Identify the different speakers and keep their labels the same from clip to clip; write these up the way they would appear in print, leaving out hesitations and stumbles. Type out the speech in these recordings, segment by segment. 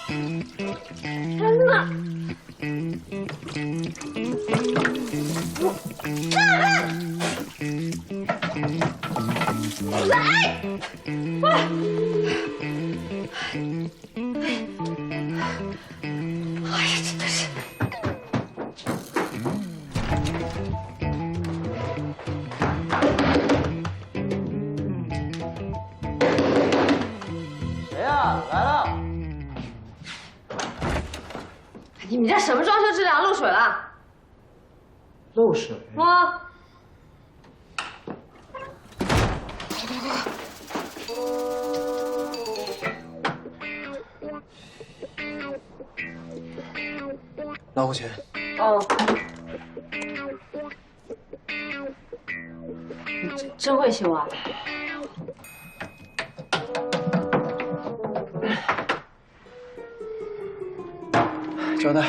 Speaker 1: 真的。哎呀，真的是。
Speaker 2: 谁呀？来了。
Speaker 1: 你们这什么装修质量漏水了？
Speaker 2: 漏水？
Speaker 1: 啊！
Speaker 2: 拿我钱。
Speaker 1: 哦。你真会修啊？
Speaker 2: 交代。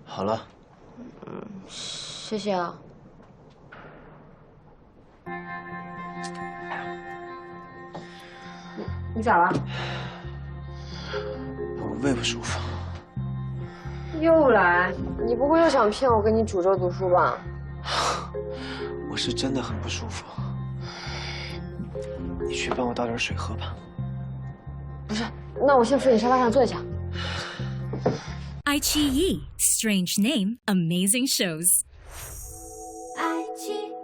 Speaker 2: 好了。
Speaker 1: 谢谢啊。你咋了？
Speaker 2: 我胃不舒服。
Speaker 1: 又来？你不会又想骗我跟你煮粥读书吧？
Speaker 2: 我是真的很不舒服。你去帮我倒点水喝吧。
Speaker 1: 不是，那我先扶你沙发上坐一下。
Speaker 3: iQiyi, strange name, amazing shows.
Speaker 4: iQiyi